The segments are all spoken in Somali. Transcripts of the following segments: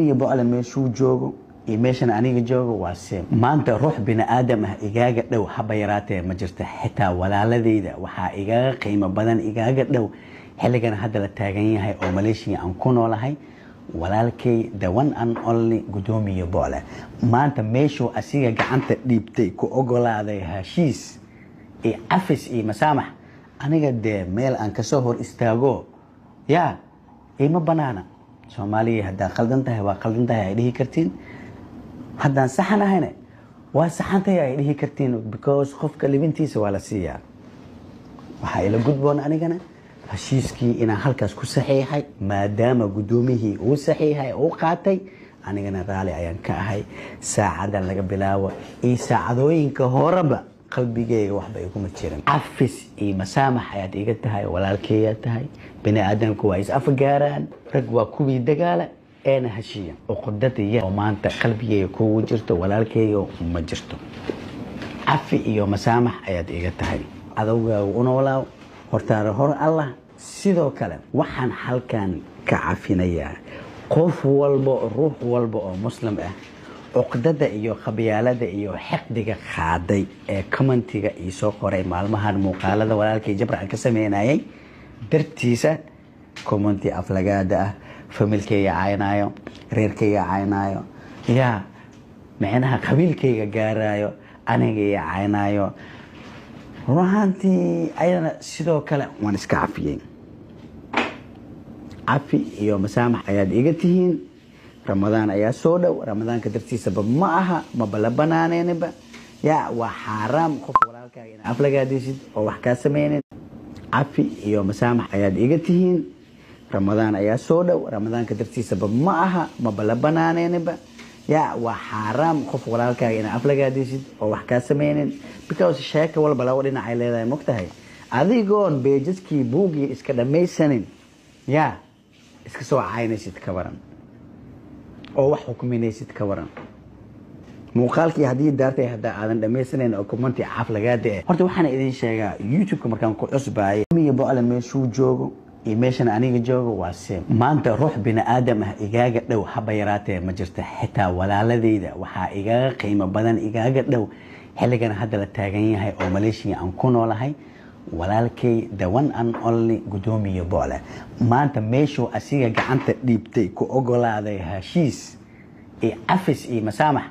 miya boqol meeshuu joogo iyo meeshan aniga joogo waa same maanta ruux bini aadam ah igaaga dhow haba yaraatee ma jirto xitaa walaaladeyda waxaa igaaga qiimo badan igaaga dhow xilligan hadda la taagan yahay oo Malaysia aan ku noolahay walaalkay the one and only gudoomiye boole maanta meeshuu asiga gacanta dhiibtay ku ogolaaday heshiis ee afis iyo masaamax aniga de meel aan ka soo hor istaago ya ima banaana Soomaaliya hadda qaldan tahay waa qaldan tahay ay dhihi kartiin haddaan saxan ahayna waa saxan tahay ay dhihi kartiin because qofka libintiisa waa la siiyaa waxa ila gudboon anigana heshiiskii inaan halkaas ku saxiixay maadaama gudoomiyihii uu saxiixay oo qaatay anigana raali ayaan ka ahay saacadan laga bilaabo ee saacadooyinka horeba qalbigeyga waxba igu ma jirin afis iyo masaamax ayaad iga tahay walaalkeeya tahay bini aadamku waa is afgaaraan rag waa kuwii dagaala eena heshiiya oo qodadii oo maanta qalbigeyga kugu jirto walaalkeeyo ma jirto afi iyo masaamax ayaad iga tahay adawga u noolaa hortaara hor Allah sidoo kale waxaan halkan ka cafinayaa qof walba ruux walba oo muslim ah uqdada iyo qabyaalada iyo xaqdiga qaaday ee commentiga iyo soo qoray maalmahan muuqaalada walaalkay Jabrac ka sameeyay dartiisa commenti aflagaada ah familkayga caynaayo reerkayga caynaayo ya macnaha qabiilkayga gaarayo aniga caynaayo ruuxantii ayana sidoo kale waan iska cafiyay cafi iyo masaamax ayaad iga tihiin Ramadan ayaa soo dhow Ramadaanka dartiisa ma aha ma bala banaaneenba ya waa xaraam qof walaalkaaga in aflagaadisid oo wax ka sameeyeen cafi iyo masaamax ayaad iga tihiin Ramadan ayaa soo dhow Ramadaanka dartiisa ma aha ma bala banaaneenba ya waa xaraam qof walaalkaaga in aflagaadisid oo wax ka sameeyeen because sheeka walba la wadina ay leedahay mogtahay adigoon beejiskii buugi iska dhamaysanin ya iska soo caynaysid ka waran oo wax xukuminaysid ka waran muuqaalkii hadii daartay hadda aadan dhameysanayn oo commenti aflagaada horta waxaan idin sheegaa YouTube-ka markaan ku cusbaay miya boqol meeshuu joogo iyo meeshan aniga joogo waa same maanta ruux bini aadam ah igaaga dhow haba yaraatee ma jirto xitaa walaaladeyda waxaa igaaga qiimo badan igaaga dhow xilligan hadda la taagan yahay oo Malaysia aan ku noolahay walaalkay the one and only gudoomiye boole maanta meeshuu asiga gacanta dhiibtay ku ogolaaday heshiis ee afis iyo masaamax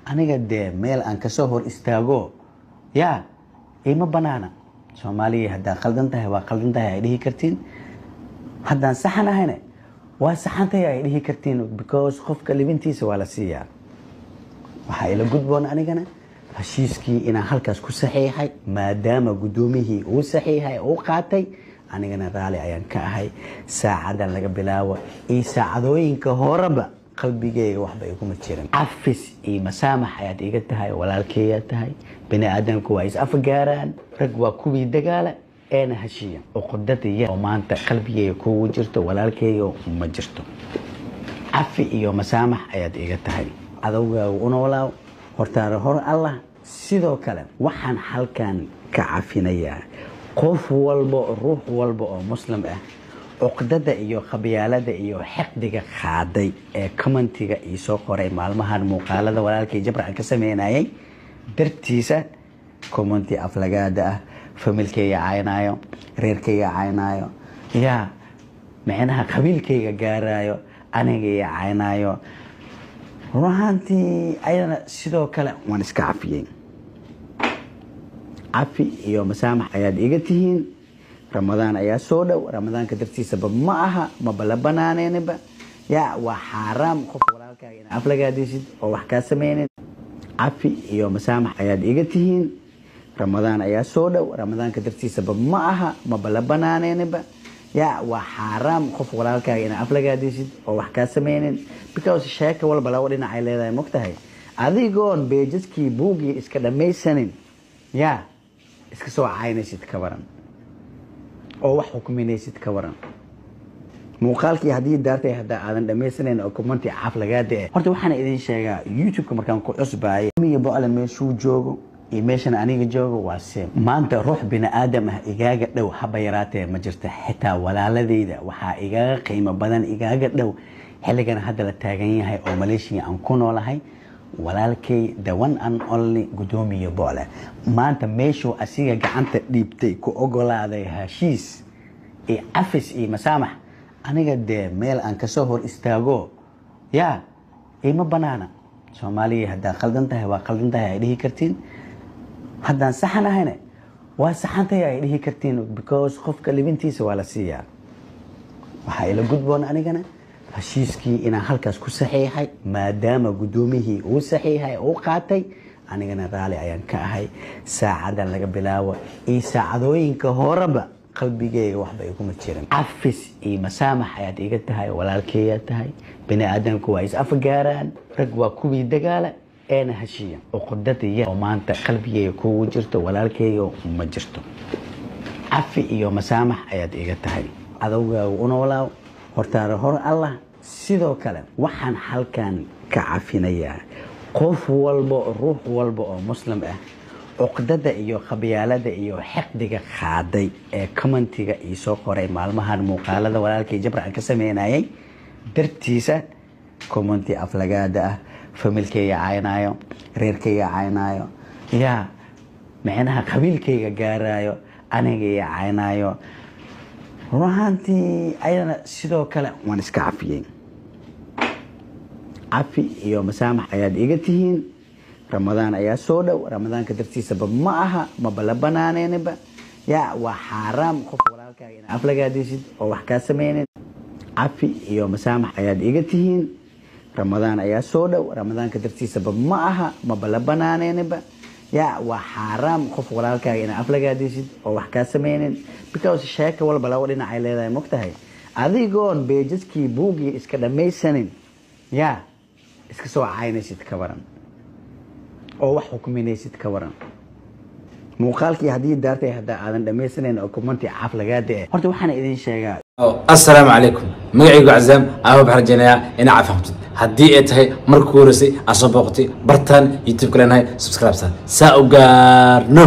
aniga de meel aan ka soo hor istaago ya ima banaana Soomaaliya hadda qaldan tahay waa qaldan tahay ay dhihi kartiin haddaan saxan ahayna waa saxan tahay ay dhihi kartiin because qofka libintiisa waa la siiyaa waxa ila gudboon anigana heshiiskii inaan halkaas ku saxiixay maadaama gudoomiyihii uu saxiixay oo qaatay anigana raali ayaan ka ahay saacadan laga bilaabo ee saacadooyinka horeba qalbigeyga waxba igu ma jirin afis iyo masaamax ayaad iga tahay walaalkeeya tahay bini aadamku waa is afgaaraan rag waa kuwii dagaala eena heshiiya oo qodadii oo maanta qalbigeyga kugu jirto walaalkeeyo ma jirto afi iyo masaamax ayaad iga tahay adawga u noolaa hortaara hor Allah sidoo kale waxaan halkan ka cafinayaa qof walba ruux walba oo muslim ah uqdada iyo qabyaalada iyo xaqdiga qaaday ee commentiga iyo soo qoray maalmahan muuqaalada walaalkay Jabrac ka sameeyay dartiisa commenti aflagaada ah familkayga caynaayo reerkayga caynaayo ya macnaha qabiilkayga gaarayo aniga caynaayo ruuxantii ayana sidoo kale waan iska cafiyay cafi iyo masaamax ayaad iga tihiin Ramadan ayaa soo dhow Ramadaanka dartiisa ma aha ma bala banaaneenba ya waa xaraam qof walaalkaaga in aflagaadisid oo wax ka sameeyeen cafi iyo masaamax ayaad iga tihiin Ramadan ayaa soo dhow Ramadaanka dartiisa ma aha ma bala banaaneenba ya waa xaraam qof walaalkaaga in aflagaadisid oo wax ka sameeyeen because sheeka walba la wadina ay leedahay mogtahay adigoon beejiskii buugi iska dhamaysanin ya iska soo caynaysid ka waran oo wax xukuminaysid ka waran muuqaalkii hadii daartay hadda aadan dhameysanayn oo commenti aflagaada horta waxaan idin sheegaa YouTube-ka markaan ku cusbaay miya boqol meeshuu joogo iyo meeshan aniga joogo waa same maanta ruux bini aadam ah igaaga dhow haba yaraatee ma jirto xitaa walaaladeyda waxaa igaaga qiimo badan igaaga dhow xilligan hadda la taagan yahay oo Malaysia aan ku noolahay walaalkay the one and only gudoomiye Boole maanta meeshu asiga gacanta dhiibtay ku ogolaaday heshiis ee afis iyo masaamax aniga de meel aan ka soo hor istaago ya ima banaana Soomaaliya hadda qaldan tahay waa qaldan tahay ay dhihi kartiin haddaan saxan ahayna waa saxan tahay ay dhihi kartiin because qofka libintiisa waa la siiyaa waxa ila gudboon anigana heshiiskii inaan halkaas ku saxiixay maadaama gudoomiyihii uu saxiixay oo qaatay anigana raali ayaan ka ahay saacadan laga bilaabo ee saacadooyinka horeba qalbigayga waxba ay kuma jirin afis iyo masaamax ayaad iga tahay walaalkeeya tahay bini aadamku waa is afgaaraan rag waa kuwii dagaala eena heshiiya oo qodadiya oo maanta qalbigayga kugu jirto walaalkeeyo ma jirto afi iyo masaamax ayaad iga tahay adawga u noolaa hortaara hor Allah sidoo kale waxaan halkan ka cafinayaa qof walba ruux walba oo muslim ah uqdada iyo qabyaalada iyo xaqdiga qaaday ee commentiga ii soo qoray maalmahan muuqaalada walaalkay Jabra aan ka sameynayay dartiisa commenti aflagaada ah familkayga caaynayo reerkayga caaynayo ya macnaha qabiilkayga gaarayo aniga caaynayo ruuxantii ayana sidoo kale waan iska cafiyay cafi iyo masaamax ayaad iga tihiin Ramadan ayaa soo dhow Ramadaanka dartiisa ma aha ma bala banaaneenba ya waa xaraam qof walaalkaaga in aflagaadisid oo wax ka sameeyeen cafi iyo masaamax ayaad iga tihiin Ramadan ayaa soo dhow Ramadaanka dartiisa ma aha ma bala banaaneenba ya waa xaraam qof walaalkaaga in aflagaadisid oo wax ka sameeyeen because sheeka walba la wadina ay leedahay mogtahay adigoon beejiskii buugi iska dhamaysanin ya iska soo caynaysid ka waran oo wax xukuminaysid ka waran muuqaalkii hadii daartay hada aadan dhamaysanin oo commenti aflagaada horta waxaan idin sheegaa السلام عليكم مقعيق عزام أهو بحرجنا إن عفهمت هدي إتهي مركورسي أصبغتي برتان يوتيوب كلنا هاي سبسكرايبس سأوغار نو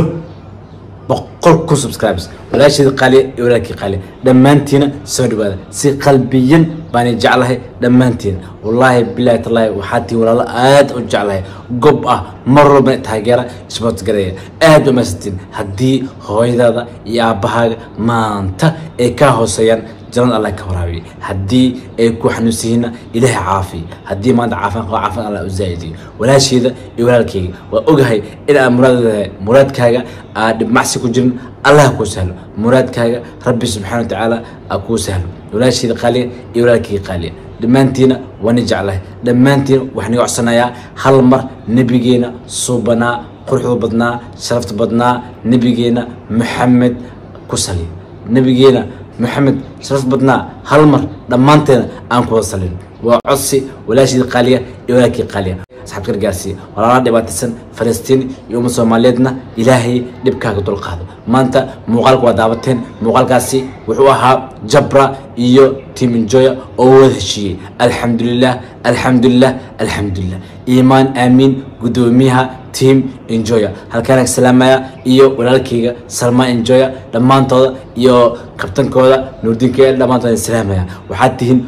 بقولكم سبسكرايبس ولا شيء قليل ولا كي قليل دمانتينا سود هذا سي قلبيا باني جعلها دمانتين والله بالله الله وحاتي ولا لا آد وجعلها قبعة مرة بنت هاجرة سبوت قرية آد ومستين هدي هوي هذا يا بهاج ما أنت إكاهو سيان جلنا الله كورابي هدي إكو حنوسينا إله عافي هدي ما عافان هو عافان على أزايدي ولا شيء ذا ولا كي وأجهي إلى مراد كاجا معسكو جن الله أكو سهل مراد كاجا ربي سبحانه وتعالى أكو سهل ولا شيء قالي ولا كي قالي دمانتينا ونجعله دمانتين وحنا يعصنا يا هالمر نبيجينا صوبنا قرحو بدنا شرفت بدنا نبيجينا محمد كسلي نبيجينا محمد شرفت بدنا هالمر دمانتين أنكو وصلين وعصي ولا شيء قالية ولا كي قالية أصحاب كرجاسي ولا راد باتسن فلسطين يوم الصوماليدنا إلهي دبكاك طول قاضي ما أنت مقالك ودعوتين مقالكاسي وحوها جبرة إيو تيم انجويا أول شيء الحمد لله الحمد لله الحمد لله إيمان آمين قدوميها تيم انجويا هل كانك سلامة إيو ولا الكيغا سلمان انجويا لما أنت إيو كابتن كودا نوردين كيا لما أنت سلامة وحاتهن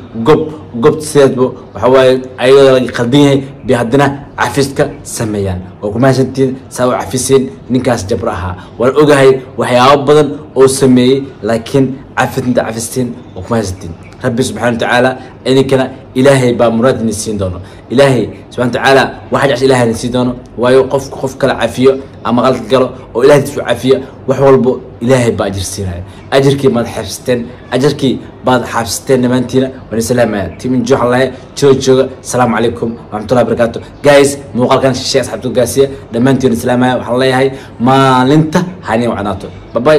قب سيدبو وحواي أيضا قلبيني بهدنا عفيسك سميان وكما سنتين ساو عفيسين نكاس جبرها والأوجهي وحياة بدن أو سمي لكن عفيت عفيسين وكما سنتين ربي سبحانه وتعالى إني كان إلهي بمراد نسين دونه إلهي سبحانه وتعالى واحد عش إلهي نسين دونه ويوقف خف كلا عافية أما غلط قالوا وإلهي تسوي عافية وحولبو إلهي بأجر سيناي أجر كي ما حفستين أجر كي بعد حفستين نمانتينا ونسلام تيم نجوح الله تشو السلام عليكم ورحمة الله وبركاته جايز موقع كان الشيء أصحاب القاسية نمانتينا سلام وحلا هاي ما لنته هاني وعناته باي